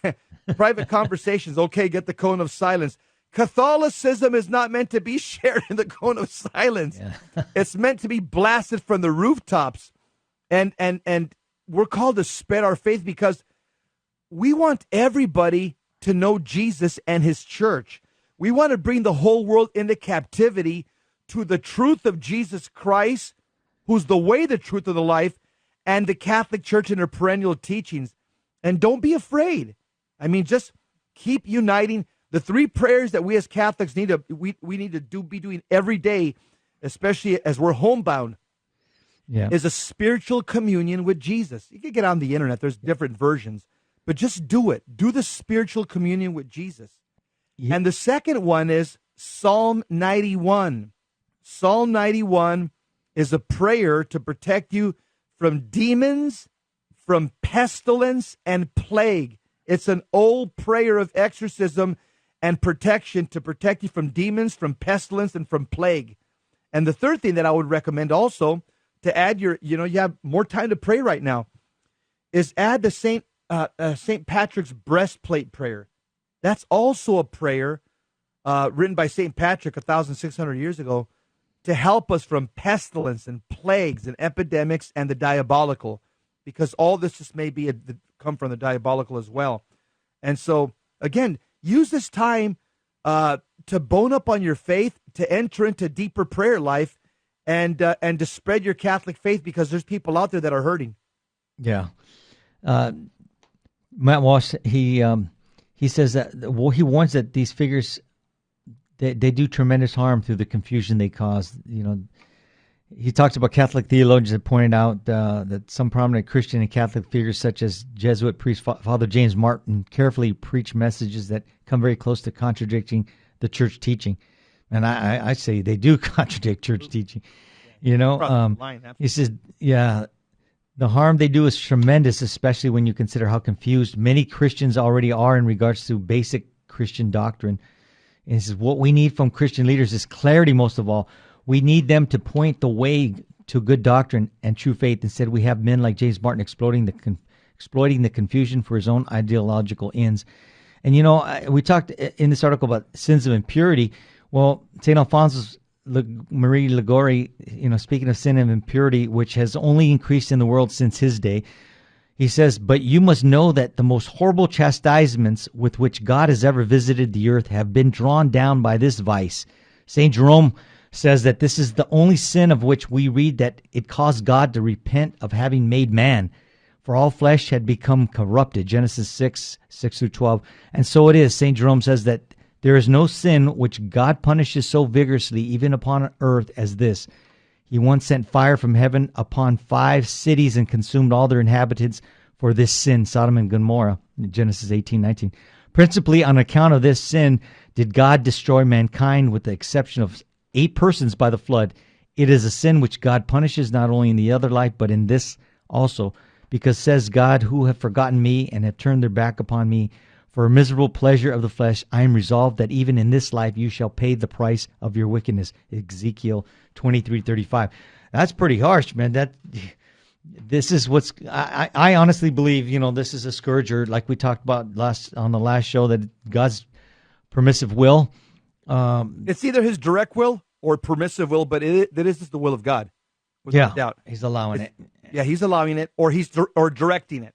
Private conversations. Okay, get the cone of silence. Catholicism is not meant to be shared in the cone of silence. Yeah. It's meant to be blasted from the rooftops. And we're called to spread our faith because we want everybody to know Jesus and his church. We want to bring the whole world into captivity to the truth of Jesus Christ, who's the way, the truth, and the life, and the Catholic Church and her perennial teachings. And don't be afraid. I mean, just keep uniting. The three prayers that we as Catholics need to be doing every day, especially as we're homebound, is a spiritual communion with Jesus. You can get on the internet. There's different versions, but just do it. Do the spiritual communion with Jesus. Yeah. And the second one is Psalm 91. Psalm 91 is a prayer to protect you from demons, from pestilence and plague. It's an old prayer of exorcism and protection to protect you from demons, from pestilence, and from plague. And the third thing that I would recommend also to add you have more time to pray right now, is add the St. Patrick's breastplate prayer. That's also a prayer written by St. Patrick 1,600 years ago to help us from pestilence and plagues and epidemics and the diabolical, because all this just may be come from the diabolical as well. And so, again, use this time to bone up on your faith, to enter into deeper prayer life, and to spread your Catholic faith, because there's people out there that are hurting. Yeah. Matt Walsh, he says that, he warns that these figures, they do tremendous harm through the confusion they cause. He talks about Catholic theologians that pointed out that some prominent Christian and Catholic figures, such as Jesuit priest Father James Martin, carefully preach messages that come very close to contradicting the church teaching. And I say they do contradict church teaching. He says, the harm they do is tremendous, especially when you consider how confused many Christians already are in regards to basic Christian doctrine. And he says, what we need from Christian leaders is clarity most of all. We need them to point the way to good doctrine and true faith. Instead, we have men like James Martin exploiting the confusion for his own ideological ends. And, we talked in this article about sins of impurity. Well, St. Alphonsus Marie Ligori, speaking of sin and impurity, which has only increased in the world since his day, he says, "But you must know that the most horrible chastisements with which God has ever visited the earth have been drawn down by this vice." St. Jerome says that this is the only sin of which we read that it caused God to repent of having made man. For all flesh had become corrupted, Genesis 6:6-12. And so it is. St. Jerome says that there is no sin which God punishes so vigorously, even upon earth, as this. He once sent fire from heaven upon 5 cities and consumed all their inhabitants for this sin, Sodom and Gomorrah, Genesis 18:19. Principally on account of this sin did God destroy mankind, with the exception of 8 persons by the flood. It is a sin which God punishes not only in the other life, but in this also. Because says God, who have forgotten me and have turned their back upon me, for a miserable pleasure of the flesh, I am resolved that even in this life you shall pay the price of your wickedness. Ezekiel 23:35. That's pretty harsh, man. This is what's. I honestly believe, this is a scourger, like we talked about on the last show, that God's permissive will. It's either His direct will or permissive will, but that is the will of God. Without doubt, He's allowing it. Yeah, He's allowing it, or He's directing it.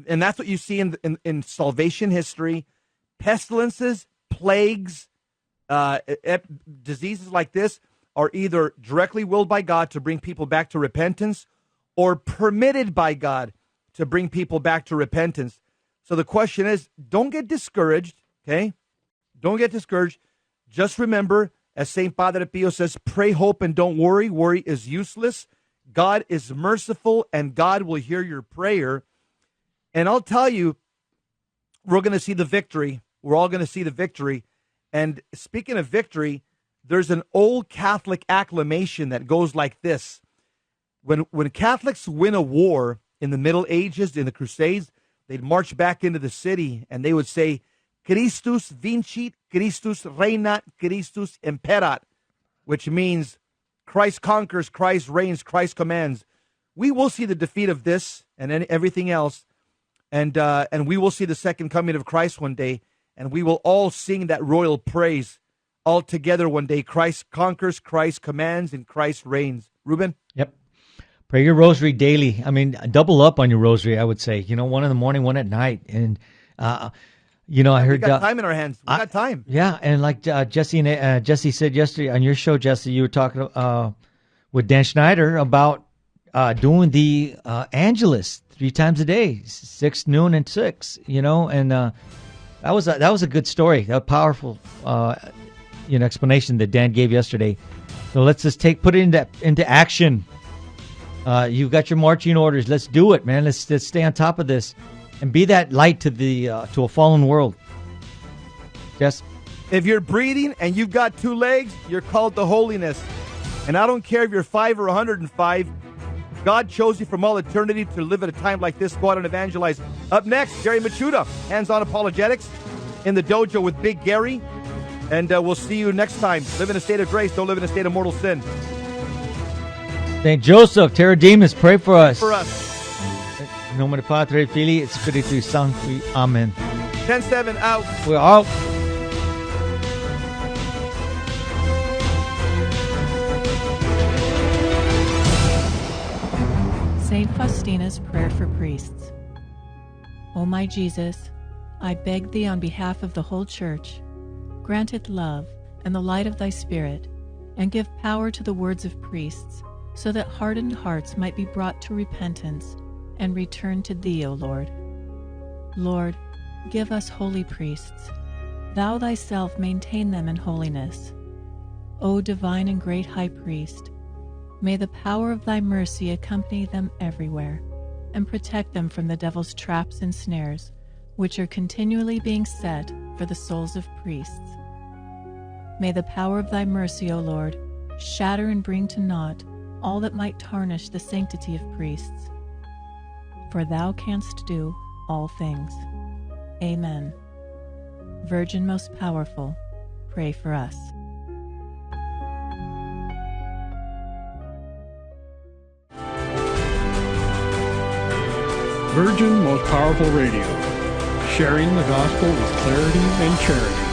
And that's what you see in salvation history. Pestilences, plagues, diseases like this are either directly willed by God to bring people back to repentance, or permitted by God to bring people back to repentance. So the question is, don't get discouraged, okay? Don't get discouraged. Just remember, as St. Padre Pio says, pray, hope, and don't worry. Worry is useless. God is merciful, and God will hear your prayer. And I'll tell you, we're going to see the victory. We're all going to see the victory. And speaking of victory, there's an old Catholic acclamation that goes like this. When Catholics win a war in the Middle Ages, in the Crusades, they'd march back into the city and they would say, Christus vincit, Christus reinat, Christus imperat, which means Christ conquers, Christ reigns, Christ commands. We will see the defeat of this and everything else. And we will see the second coming of Christ one day, and we will all sing that royal praise all together one day. Christ conquers, Christ commands, and Christ reigns. Ruben? Yep. Pray your rosary daily. I mean, double up on your rosary, I would say. One in the morning, one at night. And, I heard... We got time in our hands. We got time. Yeah, and like Jesse said yesterday on your show, Jesse, you were talking with Dan Schneider about doing the Angelus 3 times a day, 6, noon, and 6. And that was a good story, a powerful explanation that Dan gave yesterday. So let's just put it into action. You've got your marching orders. Let's do it, man. Let's stay on top of this and be that light to a fallen world. Yes. If you're breathing and you've got 2 legs, you're called to holiness. And I don't care if you're 5 or 105. God chose you from all eternity to live at a time like this. Go out and evangelize. Up next, Jerry Machuda, Hands-On Apologetics, in the dojo with Big Gary. And we'll see you next time. Live in a state of grace. Don't live in a state of mortal sin. St. Joseph, Terra Demus, pray for us. For us. In nomine Patri, Filii, et Spiritui Sancti. Amen. 10-7 out. We're out. St. Faustina's Prayer for Priests. O my Jesus, I beg thee on behalf of the whole Church, grant it love and the light of thy Spirit, and give power to the words of priests, so that hardened hearts might be brought to repentance and return to thee, O Lord. Lord, give us holy priests. Thou thyself maintain them in holiness. O divine and great High Priest, may the power of thy mercy accompany them everywhere, and protect them from the devil's traps and snares, which are continually being set for the souls of priests. May the power of thy mercy, O Lord, shatter and bring to naught all that might tarnish the sanctity of priests. For thou canst do all things. Amen. Virgin most powerful, pray for us. Virgin Most Powerful Radio, sharing the gospel with clarity and charity.